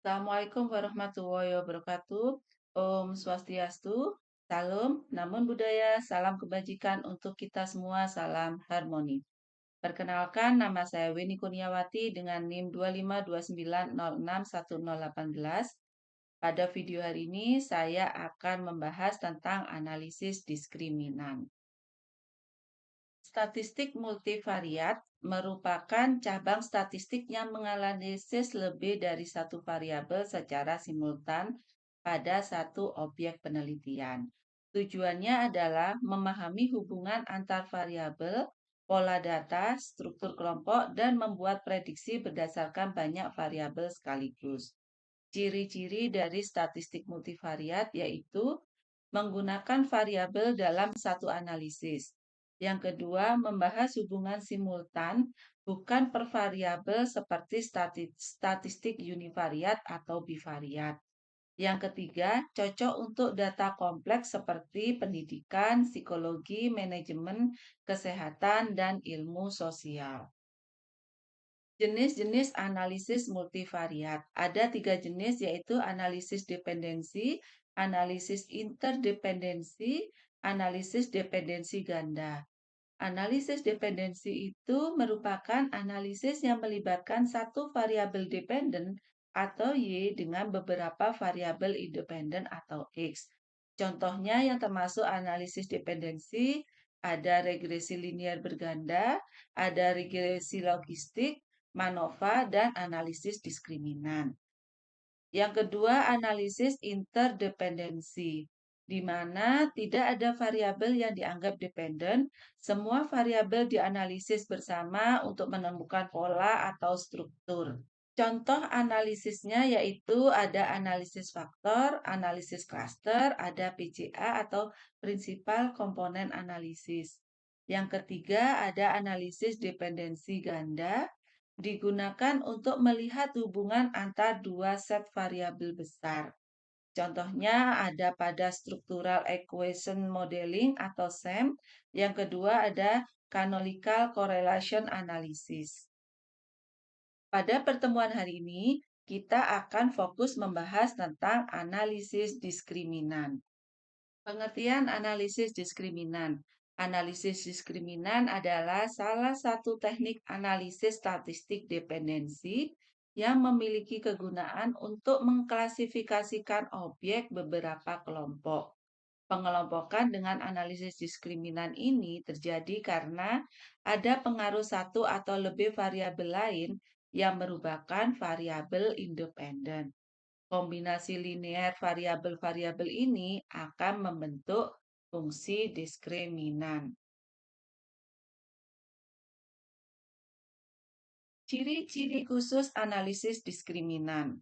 Assalamualaikum warahmatullahi wabarakatuh. Om Swastiastu, Salam, Namun Budaya, Salam Kebajikan untuk kita semua, Salam Harmoni. Perkenalkan, nama saya Weni Kurniawati dengan NIM 252906118. Pada video hari ini, saya akan membahas tentang analisis diskriminan. Statistik multivariat merupakan cabang statistik yang menganalisis lebih dari satu variabel secara simultan pada satu objek penelitian. Tujuannya adalah memahami hubungan antar variabel, pola data, struktur kelompok, dan membuat prediksi berdasarkan banyak variabel sekaligus. Ciri-ciri dari statistik multivariat yaitu menggunakan variabel dalam satu analisis. Yang kedua, membahas hubungan simultan, bukan per variabel seperti statistik univariat atau bivariat. Yang ketiga, cocok untuk data kompleks seperti pendidikan, psikologi, manajemen, kesehatan, dan ilmu sosial. Jenis-jenis analisis multivariat. Ada 3 jenis yaitu analisis dependensi, analisis interdependensi, analisis dependensi ganda. Analisis dependensi itu merupakan analisis yang melibatkan satu variabel dependen atau Y dengan beberapa variabel independen atau X. Contohnya yang termasuk analisis dependensi ada regresi linear berganda, ada regresi logistik, MANOVA, dan analisis diskriminan. Yang kedua, analisis interdependensi, di mana tidak ada variabel yang dianggap dependen, semua variabel dianalisis bersama untuk menemukan pola atau struktur. Contoh analisisnya yaitu ada analisis faktor, analisis klaster, ada PCA atau prinsipal komponen analisis. Yang ketiga ada analisis dependensi ganda, digunakan untuk melihat hubungan antar dua set variabel besar. Contohnya ada pada Structural Equation Modeling atau SEM. Yang kedua ada Canonical Correlation Analysis. Pada pertemuan hari ini, kita akan fokus membahas tentang analisis diskriminan. Pengertian analisis diskriminan. Analisis diskriminan adalah salah satu teknik analisis statistik dependensi yang memiliki kegunaan untuk mengklasifikasikan objek beberapa kelompok. Pengelompokan dengan analisis diskriminan ini terjadi karena ada pengaruh satu atau lebih variabel lain yang merupakan variabel independen. Kombinasi linear variabel-variabel ini akan membentuk fungsi diskriminan. Ciri-ciri khusus analisis diskriminan.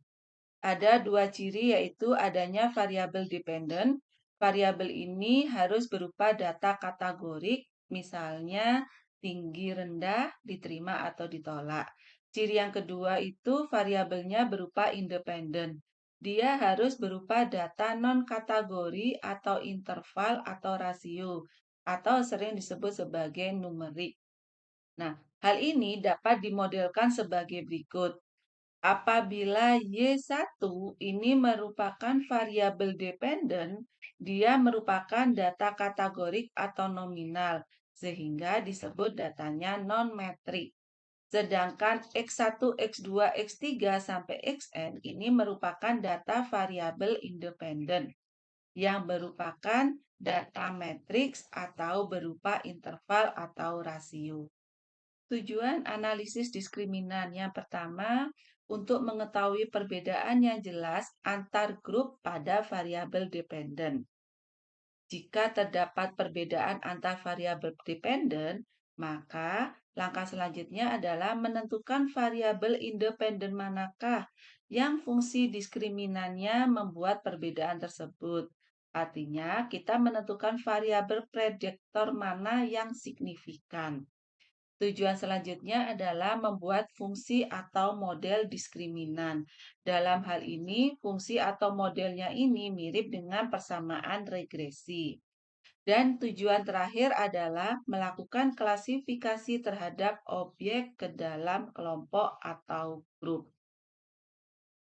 Ada dua ciri yaitu adanya variabel dependen. Variabel ini harus berupa data kategorik, misalnya tinggi rendah, diterima atau ditolak. Ciri yang kedua itu variabelnya berupa independen. Dia harus berupa data non-kategori atau interval atau rasio, atau sering disebut sebagai numerik. Nah, hal ini dapat dimodelkan sebagai berikut. Apabila Y1 ini merupakan variabel dependen, dia merupakan data kategorik atau nominal, sehingga disebut datanya non-metrik. Sedangkan X1, X2, X3, sampai Xn ini merupakan data variabel independen yang merupakan data matriks atau berupa interval atau rasio. Tujuan analisis diskriminan yang pertama, untuk mengetahui perbedaan yang jelas antar grup pada variabel dependen. Jika terdapat perbedaan antar variabel dependen, maka langkah selanjutnya adalah menentukan variabel independen manakah yang fungsi diskriminannya membuat perbedaan tersebut. Artinya, kita menentukan variabel prediktor mana yang signifikan. Tujuan selanjutnya adalah membuat fungsi atau model diskriminan. Dalam hal ini, fungsi atau modelnya ini mirip dengan persamaan regresi. Dan tujuan terakhir adalah melakukan klasifikasi terhadap objek ke dalam kelompok atau grup.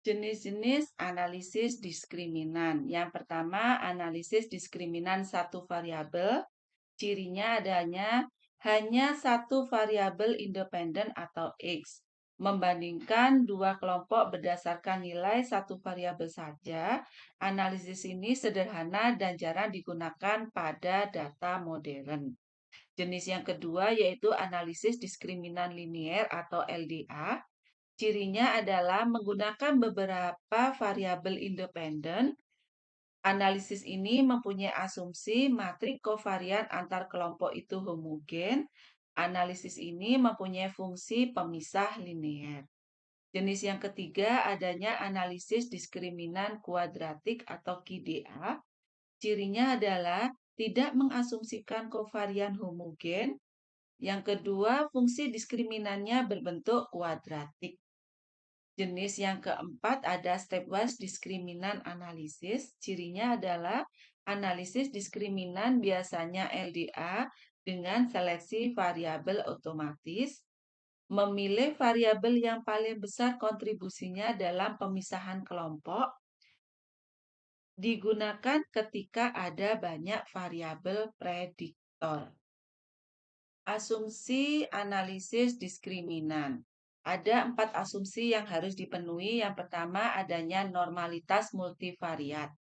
Jenis-jenis analisis diskriminan. Yang pertama, analisis diskriminan satu variabel. Cirinya adanya hanya satu variabel independen atau X. Membandingkan dua kelompok berdasarkan nilai satu variabel saja, analisis ini sederhana dan jarang digunakan pada data modern. Jenis yang kedua yaitu analisis diskriminan linier atau LDA. Cirinya adalah menggunakan beberapa variabel independen. Analisis ini mempunyai asumsi matrik kovarian antar kelompok itu homogen. Analisis ini mempunyai fungsi pemisah linear. Jenis yang ketiga adanya analisis diskriminan kuadratik atau QDA. Cirinya adalah tidak mengasumsikan kovarian homogen. Yang kedua, fungsi diskriminannya berbentuk kuadratik. Jenis yang keempat ada stepwise diskriminan analisis. Cirinya adalah analisis diskriminan biasanya LDA dengan seleksi variabel otomatis. Memilih variabel yang paling besar kontribusinya dalam pemisahan kelompok. Digunakan ketika ada banyak variabel prediktor. Asumsi analisis diskriminan. Ada 4 asumsi yang harus dipenuhi. Yang pertama adanya normalitas multivariat.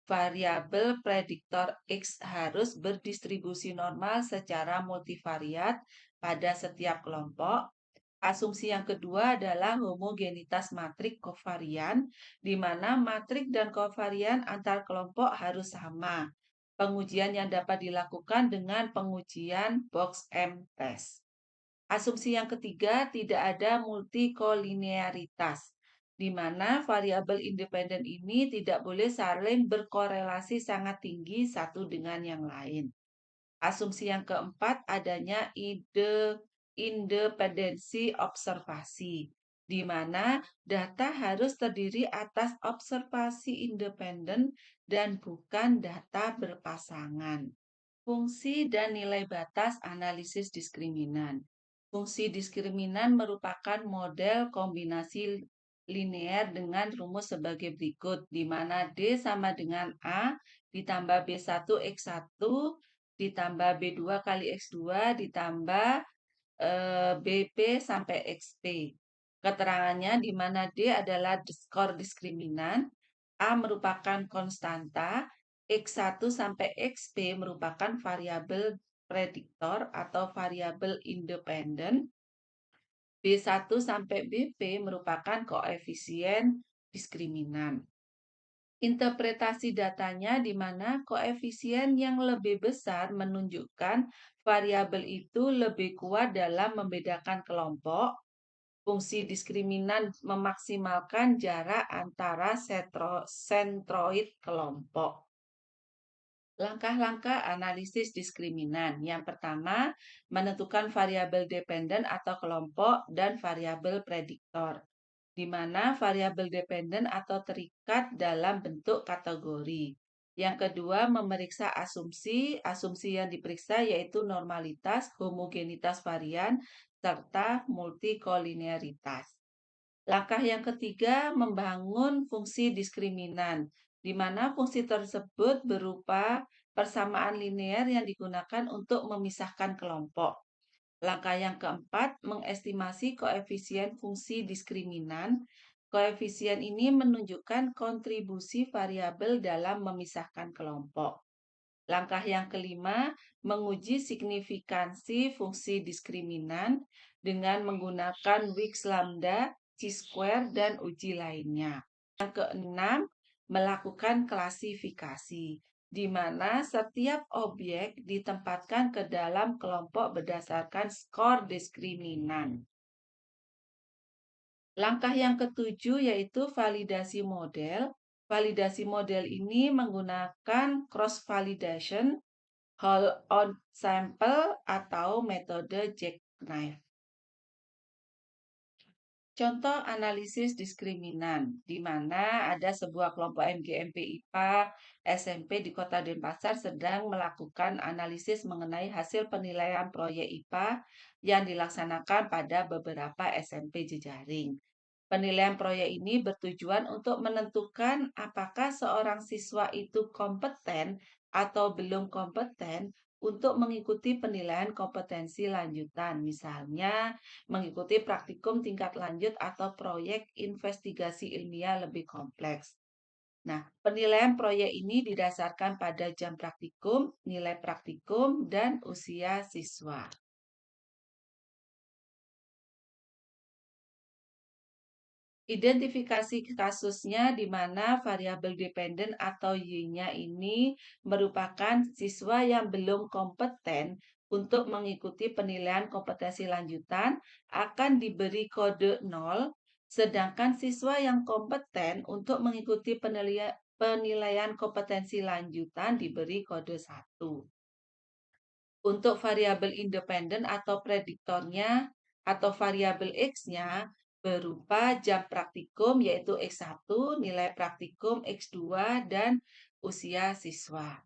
Variabel prediktor X harus berdistribusi normal secara multivariat pada setiap kelompok. Asumsi yang kedua adalah homogenitas matrik kovarian, di mana matrik dan kovarian antar kelompok harus sama. Pengujian yang dapat dilakukan dengan pengujian box M-test. Asumsi yang ketiga, tidak ada multikolinearitas, di mana variabel independen ini tidak boleh saling berkorelasi sangat tinggi satu dengan yang lain. Asumsi yang keempat, adanya independensi observasi, di mana data harus terdiri atas observasi independen dan bukan data berpasangan. Fungsi dan nilai batas analisis diskriminan. Fungsi diskriminan merupakan model kombinasi linear dengan rumus sebagai berikut, di mana D sama dengan A ditambah B1 X1 ditambah B2 kali X2 ditambah BP sampai XP. Keterangannya di mana D adalah skor diskriminan, A merupakan konstanta, X1 sampai XP merupakan variabel prediktor atau variabel independen, B1 sampai BP merupakan koefisien diskriminan. Interpretasi datanya di mana koefisien yang lebih besar menunjukkan variabel itu lebih kuat dalam membedakan kelompok. Fungsi diskriminan memaksimalkan jarak antara sentroid kelompok. Langkah-langkah analisis diskriminan. Yang pertama, menentukan variabel dependen atau kelompok dan variabel prediktor, di mana variabel dependen atau terikat dalam bentuk kategori. Yang kedua, memeriksa asumsi. Asumsi yang diperiksa yaitu normalitas, homogenitas varian, serta multikolinearitas. Langkah yang ketiga, membangun fungsi diskriminan, di mana fungsi tersebut berupa persamaan linear yang digunakan untuk memisahkan kelompok. Langkah yang keempat, mengestimasi koefisien fungsi diskriminan. Koefisien ini menunjukkan kontribusi variabel dalam memisahkan kelompok. Langkah yang kelima, menguji signifikansi fungsi diskriminan dengan menggunakan Wix lambda, chi-square, dan uji lainnya. Yang keenam, melakukan klasifikasi, di mana setiap objek ditempatkan ke dalam kelompok berdasarkan skor diskriminan. Langkah yang ketujuh yaitu validasi model. Validasi model ini menggunakan cross-validation, whole on sample, atau metode jackknife. Contoh analisis diskriminan, di mana ada sebuah kelompok MGMP IPA SMP di Kota Denpasar sedang melakukan analisis mengenai hasil penilaian proyek IPA yang dilaksanakan pada beberapa SMP jejaring. Penilaian proyek ini bertujuan untuk menentukan apakah seorang siswa itu kompeten atau belum kompeten untuk mengikuti penilaian kompetensi lanjutan, misalnya mengikuti praktikum tingkat lanjut atau proyek investigasi ilmiah lebih kompleks. Nah, penilaian proyek ini didasarkan pada jam praktikum, nilai praktikum, dan usia siswa. Identifikasi kasusnya di mana variabel dependen atau Y-nya ini merupakan siswa yang belum kompeten untuk mengikuti penilaian kompetensi lanjutan akan diberi kode 0, sedangkan siswa yang kompeten untuk mengikuti penilaian kompetensi lanjutan diberi kode 1. Untuk variabel independen atau prediktornya atau variabel X-nya berupa jam praktikum yaitu X1, nilai praktikum X2, dan usia siswa.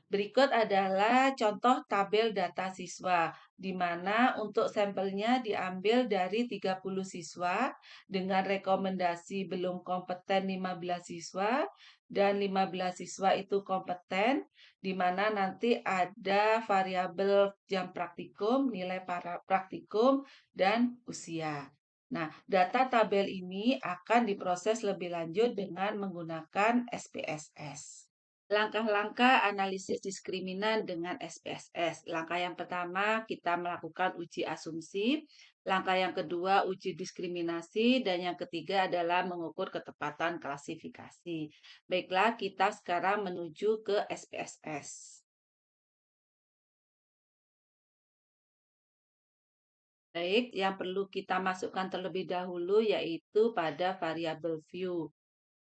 Berikut adalah contoh tabel data siswa, di mana untuk sampelnya diambil dari 30 siswa dengan rekomendasi belum kompeten 15 siswa dan 15 siswa itu kompeten, di mana nanti ada variabel jam praktikum, nilai para praktikum, dan usia. Nah, data tabel ini akan diproses lebih lanjut dengan menggunakan SPSS. Langkah-langkah analisis diskriminan dengan SPSS. Langkah yang pertama, kita melakukan uji asumsi. Langkah yang kedua, uji diskriminasi. Dan yang ketiga adalah mengukur ketepatan klasifikasi. Baiklah, kita sekarang menuju ke SPSS. Baik, yang perlu kita masukkan terlebih dahulu yaitu pada variabel view.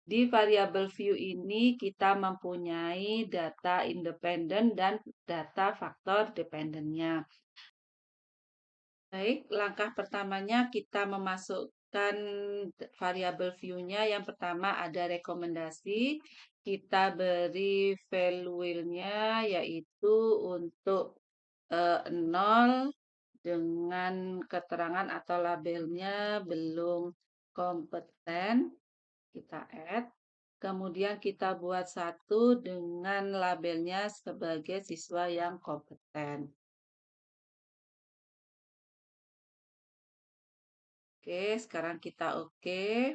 Di variabel view ini kita mempunyai data independen dan data faktor dependennya. Baik, langkah pertamanya kita memasukkan variabel view-nya. Yang pertama ada rekomendasi. Kita beri value-nya yaitu untuk 0 dengan keterangan atau labelnya belum kompeten. Kita add. Kemudian kita buat satu dengan labelnya sebagai siswa yang kompeten. Oke, sekarang kita oke.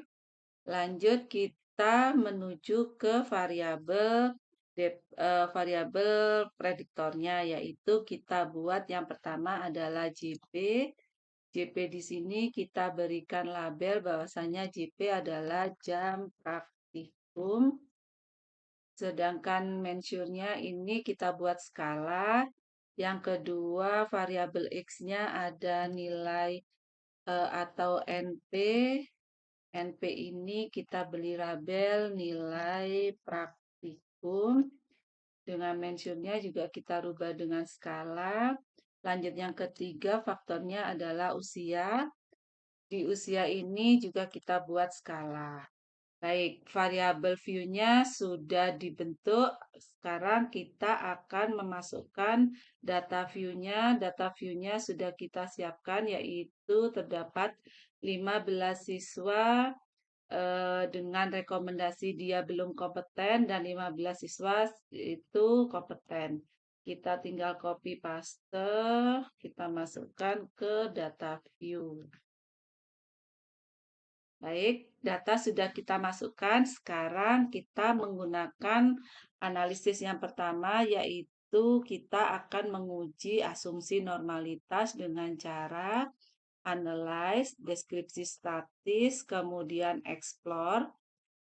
Lanjut kita menuju ke variabel prediktornya, yaitu kita buat yang pertama adalah JP. JP di sini kita berikan label bahwasanya JP adalah jam praktikum. Sedangkan mentionnya ini kita buat skala. Yang kedua, variabel X-nya ada nilai atau NP. NP ini kita beri label nilai praktikum. Dengan mentionnya juga kita rubah dengan skala. Lanjut yang ketiga, faktornya adalah usia. Di usia ini juga kita buat skala. Baik, variabel view-nya sudah dibentuk. Sekarang kita akan memasukkan data view-nya. Data view-nya sudah kita siapkan, yaitu terdapat 15 siswa dengan rekomendasi dia belum kompeten dan 15 siswa itu kompeten. Kita tinggal copy paste, kita masukkan ke data view. Baik, data sudah kita masukkan. Sekarang kita menggunakan analisis yang pertama, yaitu kita akan menguji asumsi normalitas dengan cara analyze, deskripsi statis, kemudian explore.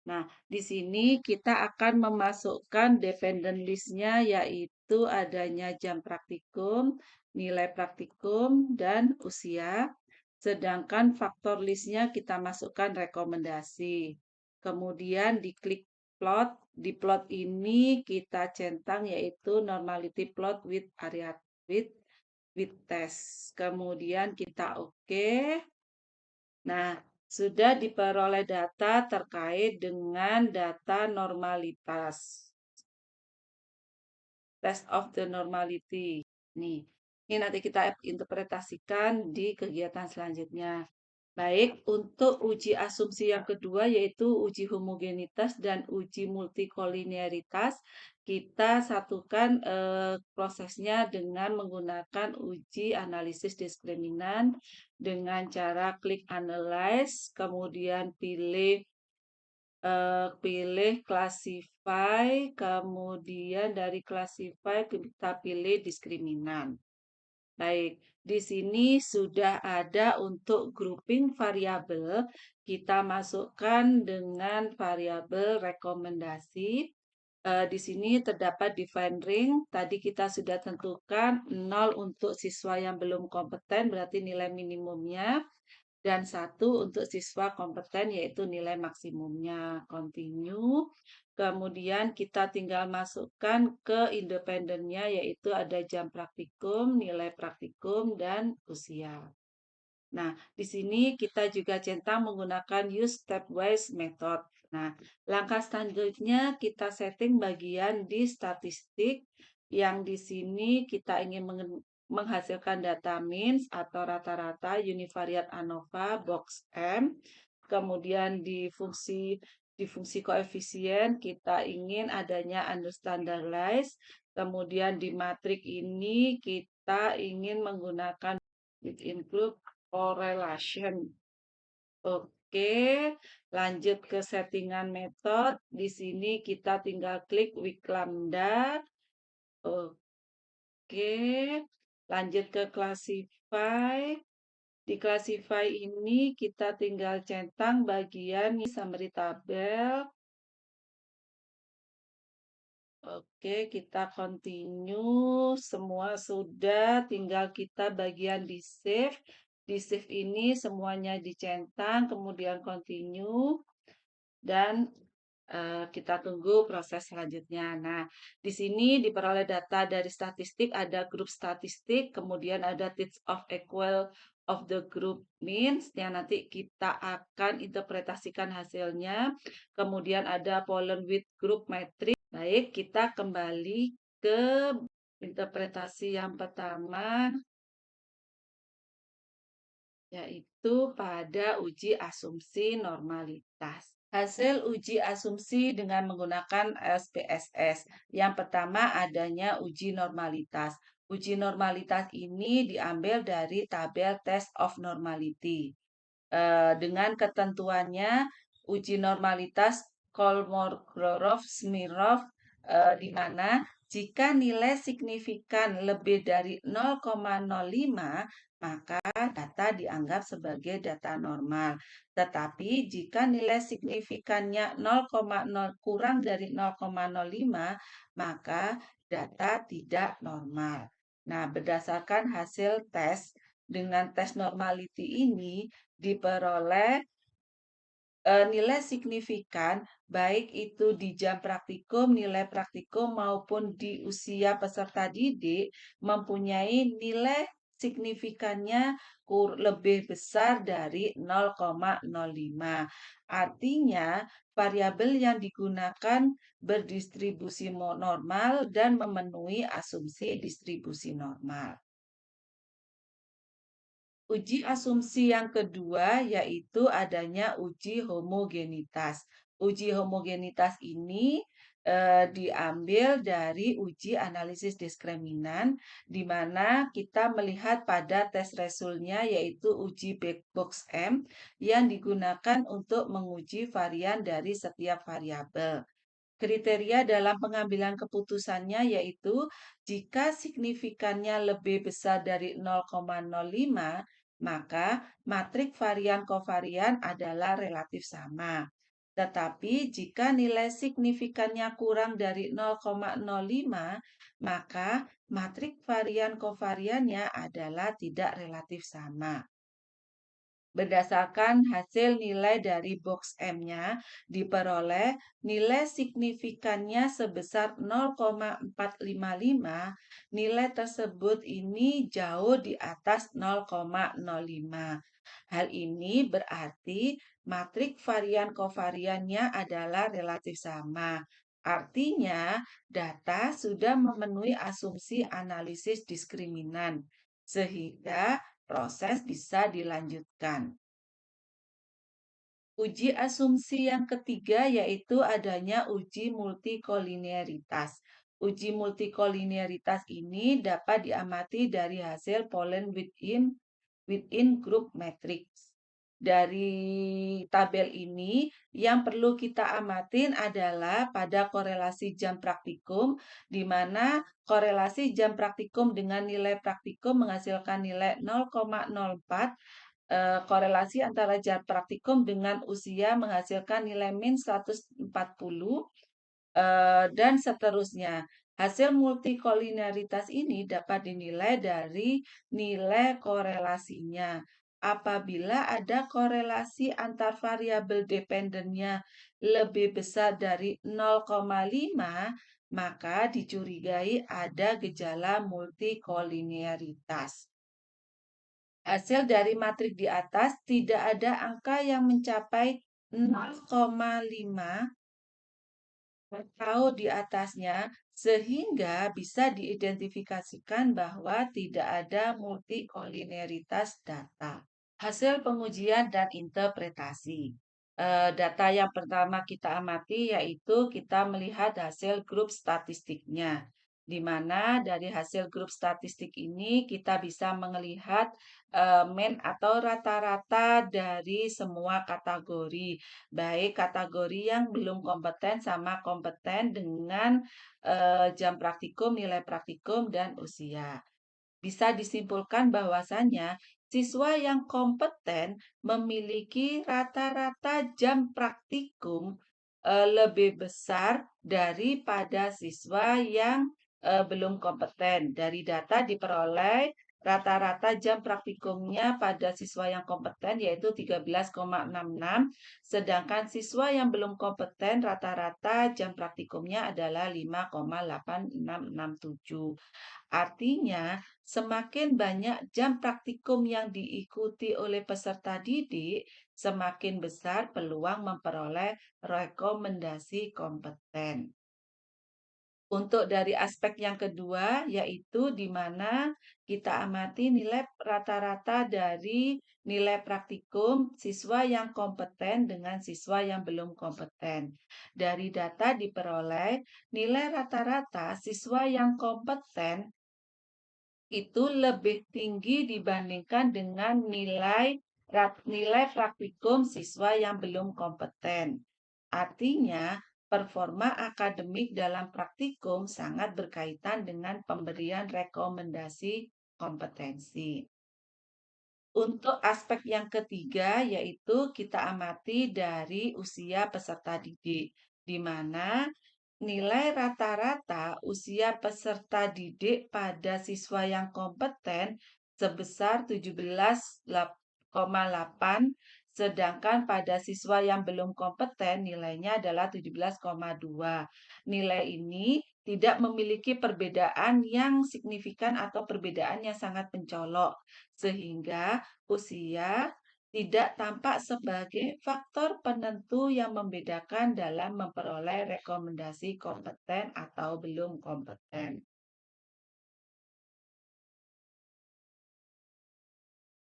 Nah, di sini kita akan memasukkan dependent list-nya, yaitu adanya jam praktikum, nilai praktikum, dan usia. Sedangkan faktor list-nya kita masukkan rekomendasi. Kemudian diklik plot. Di plot ini kita centang yaitu normality plot with area with test. Kemudian kita oke. Nah, sudah diperoleh data terkait dengan data normalitas. Test of the normality. Nih, Ini nanti kita interpretasikan di kegiatan selanjutnya. Baik, untuk uji asumsi yang kedua yaitu uji homogenitas dan uji multikolinearitas, kita satukan prosesnya dengan menggunakan uji analisis diskriminan dengan cara klik analyze, kemudian pilih classify, kemudian dari classify kita pilih diskriminan. Baik, di sini sudah ada untuk grouping variabel. Kita masukkan dengan variabel rekomendasi. Di sini terdapat define ring. Tadi kita sudah tentukan 0 untuk siswa yang belum kompeten, berarti nilai minimumnya. Dan 1 untuk siswa kompeten, yaitu nilai maksimumnya. Continue. Kemudian kita tinggal masukkan ke independennya, yaitu ada jam praktikum, nilai praktikum, dan usia. Nah, di sini kita juga centang menggunakan use stepwise method. Nah, langkah selanjutnya kita setting bagian di statistik yang di sini kita ingin menghasilkan data means atau rata-rata univariate ANOVA box M. Kemudian di fungsi koefisien kita ingin adanya understandardized. Kemudian di matrik ini kita ingin menggunakan with include correlation. Oke, lanjut ke settingan method. Di sini kita tinggal klik weak lambda. Oke, lanjut ke classify. Di classify ini kita tinggal centang bagian summary tabel. Oke, kita continue. Semua sudah, tinggal kita bagian di save. Di save ini semuanya dicentang, kemudian continue. Dan kita tunggu proses selanjutnya. Nah, di sini diperoleh data dari statistik, ada grup statistik, kemudian ada teach of equal of the group means, yang nanti kita akan interpretasikan hasilnya. Kemudian ada pollen width group matrix. Baik, kita kembali ke interpretasi yang pertama, yaitu pada uji asumsi normalitas. Hasil uji asumsi dengan menggunakan SPSS. Yang pertama adanya uji normalitas. Uji normalitas ini diambil dari tabel Test of Normality. Dengan ketentuannya, uji normalitas Kolmogorov-Smirnov, di mana jika nilai signifikan lebih dari 0,05, maka data dianggap sebagai data normal. Tetapi jika nilai signifikannya 0,0 kurang dari 0,05, maka data tidak normal. Nah, berdasarkan hasil tes, dengan tes normality ini diperoleh nilai signifikan, baik itu di jam praktikum, nilai praktikum maupun di usia peserta didik, mempunyai nilai signifikannya lebih besar dari 0,05. Artinya, variabel yang digunakan berdistribusi normal dan memenuhi asumsi distribusi normal. Uji asumsi yang kedua yaitu adanya uji homogenitas. Uji homogenitas ini diambil dari uji analisis diskriminan, di mana kita melihat pada tes resultnya yaitu uji black box M yang digunakan untuk menguji varian dari setiap variabel. Kriteria dalam pengambilan keputusannya yaitu jika signifikannya lebih besar dari 0,05, maka matrik varian kovarian adalah relatif sama. Tetapi jika nilai signifikannya kurang dari 0,05, maka matrik varian kovariannya adalah tidak relatif sama. Berdasarkan hasil nilai dari box M-nya, diperoleh nilai signifikannya sebesar 0,455. Nilai tersebut ini jauh di atas 0,05. Hal ini berarti matrik varian kovariannya adalah relatif sama. Artinya, data sudah memenuhi asumsi analisis diskriminan, sehingga proses bisa dilanjutkan. Uji asumsi yang ketiga yaitu adanya uji multikolinearitas. Uji multikolinearitas ini dapat diamati dari hasil pollen within group matrix. Dari tabel ini, yang perlu kita amatin adalah pada korelasi jam praktikum, di mana korelasi jam praktikum dengan nilai praktikum menghasilkan nilai 0,04. Korelasi antara jam praktikum dengan usia menghasilkan nilai min 140, dan seterusnya. Hasil multikolinearitas ini dapat dinilai dari nilai korelasinya. Apabila ada korelasi antar variabel dependennya lebih besar dari 0,5, maka dicurigai ada gejala multikolinearitas. Hasil dari matrik di atas tidak ada angka yang mencapai 0,5 atau di atasnya, sehingga bisa diidentifikasikan bahwa tidak ada multikolinearitas data. Hasil pengujian dan interpretasi. Data yang pertama kita amati yaitu kita melihat hasil grup statistiknya, di mana dari hasil grup statistik ini kita bisa melihat mean atau rata-rata dari semua kategori, baik kategori yang belum kompeten sama kompeten dengan jam praktikum, nilai praktikum, dan usia. Bisa disimpulkan bahwasannya siswa yang kompeten memiliki rata-rata jam praktikum lebih besar daripada siswa yang belum kompeten. Dari data diperoleh rata-rata jam praktikumnya pada siswa yang kompeten yaitu 13,66, sedangkan siswa yang belum kompeten rata-rata jam praktikumnya adalah 5,8667. Artinya, semakin banyak jam praktikum yang diikuti oleh peserta didik, semakin besar peluang memperoleh rekomendasi kompeten. Untuk dari aspek yang kedua, yaitu di mana kita amati nilai rata-rata dari nilai praktikum siswa yang kompeten dengan siswa yang belum kompeten. Dari data diperoleh nilai rata-rata siswa yang kompeten itu lebih tinggi dibandingkan dengan nilai praktikum siswa yang belum kompeten. Artinya, performa akademik dalam praktikum sangat berkaitan dengan pemberian rekomendasi kompetensi. Untuk aspek yang ketiga, yaitu kita amati dari usia peserta didik, di mana nilai rata-rata usia peserta didik pada siswa yang kompeten sebesar 17,8, sedangkan pada siswa yang belum kompeten nilainya adalah 17,2. Nilai ini tidak memiliki perbedaan yang signifikan atau perbedaan yang sangat mencolok, sehingga usia tidak tampak sebagai faktor penentu yang membedakan dalam memperoleh rekomendasi kompeten atau belum kompeten.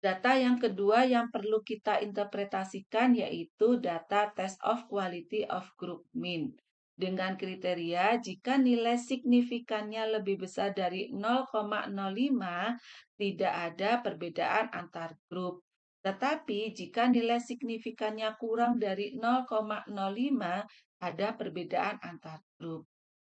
Data yang kedua yang perlu kita interpretasikan yaitu data Test of Quality of Group Mean. Dengan kriteria jika nilai signifikannya lebih besar dari 0,05, tidak ada perbedaan antar grup. Tetapi jika nilai signifikannya kurang dari 0,05, ada perbedaan antar grup.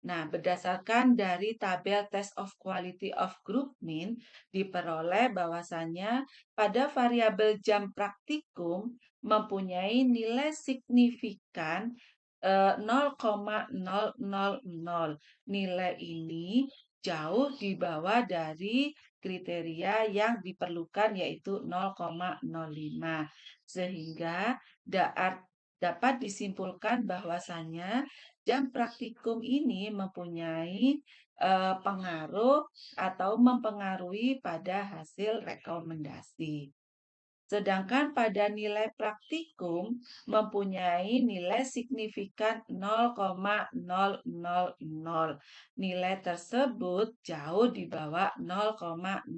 Nah, berdasarkan dari tabel Test of Quality of Group Mean, diperoleh bahwasannya pada variabel jam praktikum mempunyai nilai signifikan 0,000. Nilai ini jauh di bawah dari kriteria yang diperlukan yaitu 0,05. Sehingga dapat disimpulkan bahwasannya jam praktikum ini mempunyai pengaruh atau mempengaruhi pada hasil rekomendasi. Sedangkan pada nilai praktikum mempunyai nilai signifikan 0,000. Nilai tersebut jauh di bawah 0,05.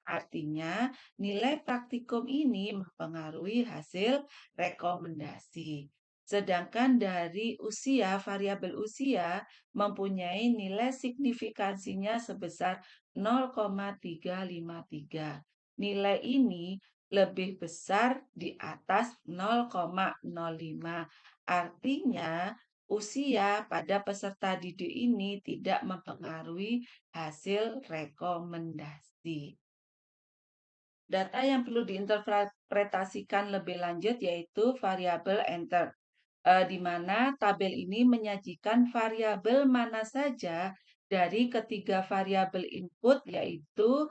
Artinya, nilai praktikum ini mempengaruhi hasil rekomendasi. Sedangkan dari usia, variabel usia mempunyai nilai signifikansinya sebesar 0,353. Nilai ini lebih besar di atas 0,05. Artinya, usia pada peserta didik ini tidak mempengaruhi hasil rekomendasi. Data yang perlu diinterpretasikan lebih lanjut yaitu variabel enter, di mana tabel ini menyajikan variabel mana saja dari ketiga variabel input yaitu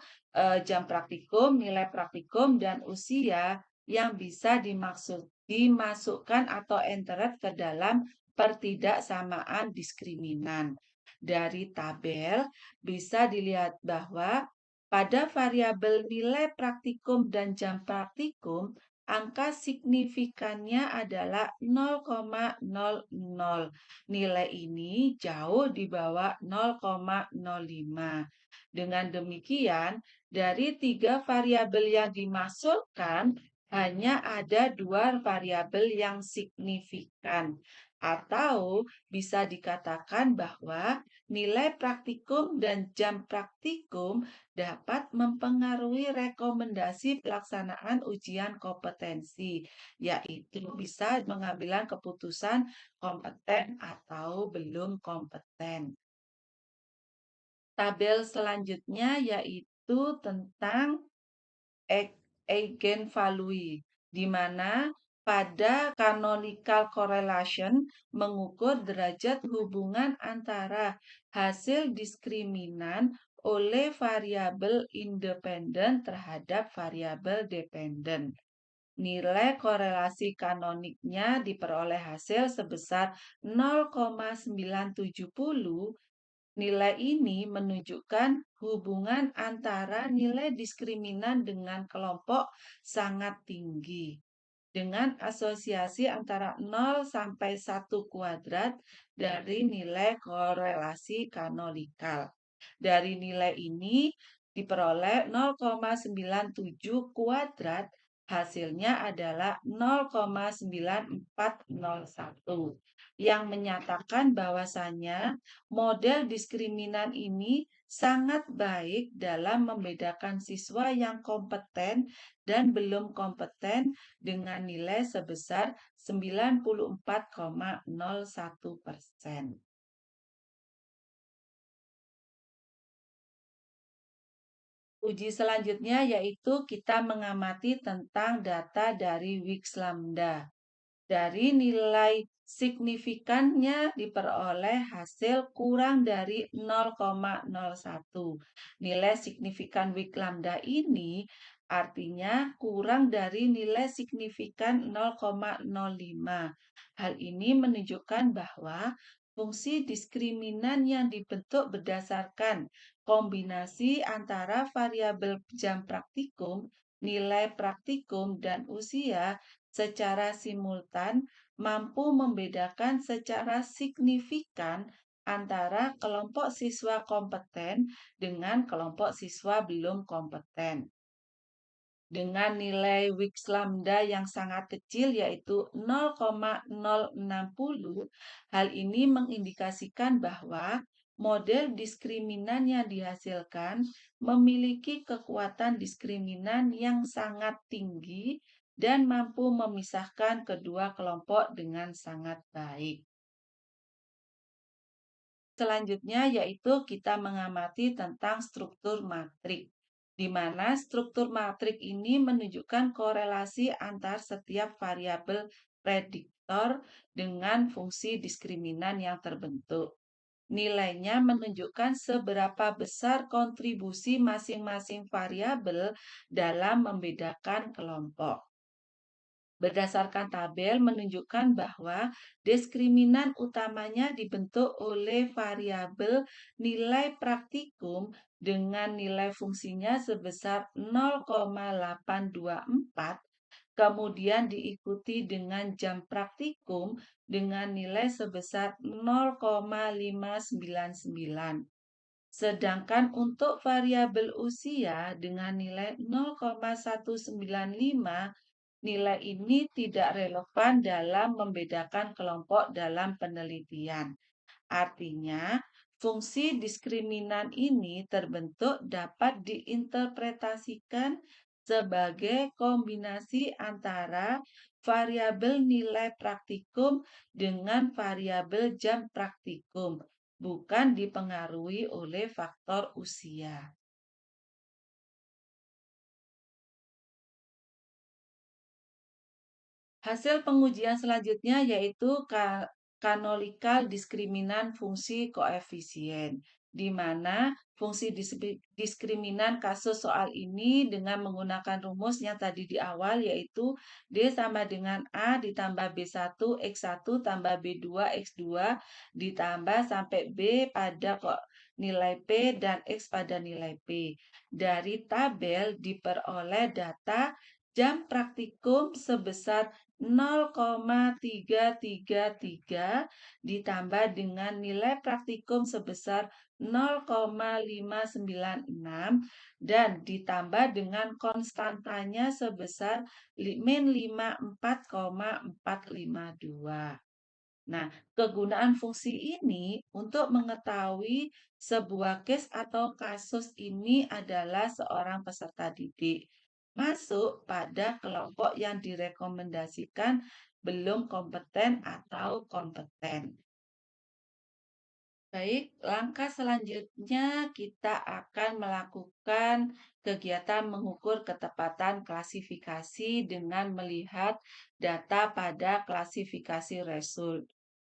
jam praktikum, nilai praktikum, dan usia yang bisa dimasukkan atau entered ke dalam pertidaksamaan diskriminan. Dari tabel bisa dilihat bahwa pada variabel nilai praktikum dan jam praktikum, angka signifikannya adalah 0,00. Nilai ini jauh di bawah 0,05. Dengan demikian, dari tiga variabel yang dimasukkan, hanya ada dua variabel yang signifikan. Atau bisa dikatakan bahwa nilai praktikum dan jam praktikum dapat mempengaruhi rekomendasi pelaksanaan ujian kompetensi, yaitu bisa mengambil keputusan kompeten atau belum kompeten. Tabel selanjutnya yaitu tentang eigenvalue, di mana pada canonical correlation mengukur derajat hubungan antara hasil diskriminan oleh variabel independen terhadap variabel dependen. Nilai korelasi kanoniknya diperoleh hasil sebesar 0,970. Nilai ini menunjukkan hubungan antara nilai diskriminan dengan kelompok sangat tinggi dengan asosiasi antara 0 sampai 1 kuadrat dari nilai korelasi kanonikal. Dari nilai ini diperoleh 0,97 kuadrat, hasilnya adalah 0,9401 yang menyatakan bahwasannya model diskriminan ini sangat baik dalam membedakan siswa yang kompeten dan belum kompeten dengan nilai sebesar 94,01%. Uji selanjutnya yaitu kita mengamati tentang data dari Wix Lambda. Dari nilai signifikannya diperoleh hasil kurang dari 0,01. Nilai signifikan Wix Lambda ini artinya kurang dari nilai signifikan 0,05. Hal ini menunjukkan bahwa fungsi diskriminan yang dibentuk berdasarkan kombinasi antara variabel jam praktikum, nilai praktikum, dan usia secara simultan mampu membedakan secara signifikan antara kelompok siswa kompeten dengan kelompok siswa belum kompeten. Dengan nilai Wix Lambda yang sangat kecil yaitu 0,060, hal ini mengindikasikan bahwa model diskriminan yang dihasilkan memiliki kekuatan diskriminan yang sangat tinggi dan mampu memisahkan kedua kelompok dengan sangat baik. Selanjutnya yaitu kita mengamati tentang struktur matrik, di mana struktur matrik ini menunjukkan korelasi antar setiap variabel prediktor dengan fungsi diskriminan yang terbentuk. Nilainya menunjukkan seberapa besar kontribusi masing-masing variabel dalam membedakan kelompok. Berdasarkan tabel menunjukkan bahwa diskriminan utamanya dibentuk oleh variabel nilai praktikum dengan nilai fungsinya sebesar 0,824, kemudian diikuti dengan jam praktikum dengan nilai sebesar 0,599. Sedangkan untuk variabel usia dengan nilai 0,195, nilai ini tidak relevan dalam membedakan kelompok dalam penelitian. Artinya, fungsi diskriminan ini terbentuk dapat diinterpretasikan sebagai kombinasi antara variabel nilai praktikum dengan variabel jam praktikum, bukan dipengaruhi oleh faktor usia. Hasil pengujian selanjutnya yaitu canonical diskriminan fungsi koefisien, di mana fungsi diskriminan kasus soal ini dengan menggunakan rumus yang tadi di awal yaitu D sama dengan A ditambah B1 X1 tambah B2 X2 ditambah sampai B pada nilai P dan X pada nilai P. Dari tabel diperoleh data jam praktikum sebesar 0,333 ditambah dengan nilai praktikum sebesar 0,596 dan ditambah dengan konstantanya sebesar min 54,452. Nah, kegunaan fungsi ini untuk mengetahui sebuah case atau kasus ini adalah seorang peserta didik masuk pada kelompok yang direkomendasikan belum kompeten atau kompeten. Baik, langkah selanjutnya kita akan melakukan kegiatan mengukur ketepatan klasifikasi dengan melihat data pada klasifikasi result.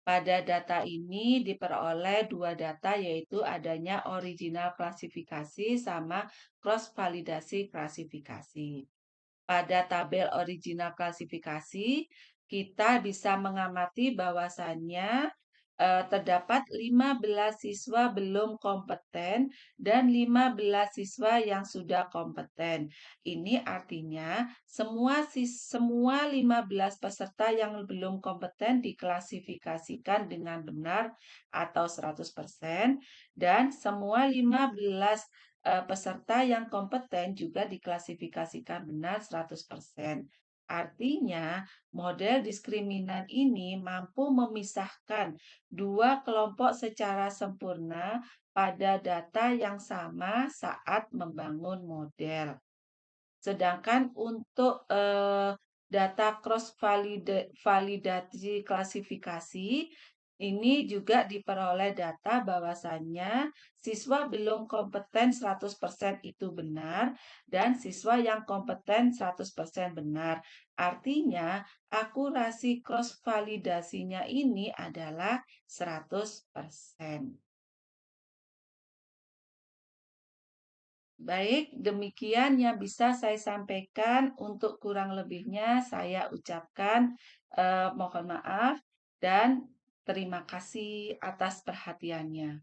Pada data ini diperoleh dua data yaitu adanya original klasifikasi sama cross validasi klasifikasi. Pada tabel original klasifikasi, kita bisa mengamati bahwasannya terdapat 15 siswa belum kompeten dan 15 siswa yang sudah kompeten. Ini artinya semua 15 peserta yang belum kompeten diklasifikasikan dengan benar atau 100% dan semua 15 peserta yang kompeten juga diklasifikasikan benar 100%. Artinya, model diskriminan ini mampu memisahkan dua kelompok secara sempurna pada data yang sama saat membangun model. Sedangkan untuk data cross validasi klasifikasi ini juga diperoleh data bahwasannya siswa belum kompeten 100% itu benar dan siswa yang kompeten 100% benar. Artinya akurasi cross validasinya ini adalah 100%. Baik, demikian yang bisa saya sampaikan. Untuk kurang lebihnya saya ucapkan mohon maaf dan terima kasih atas perhatiannya.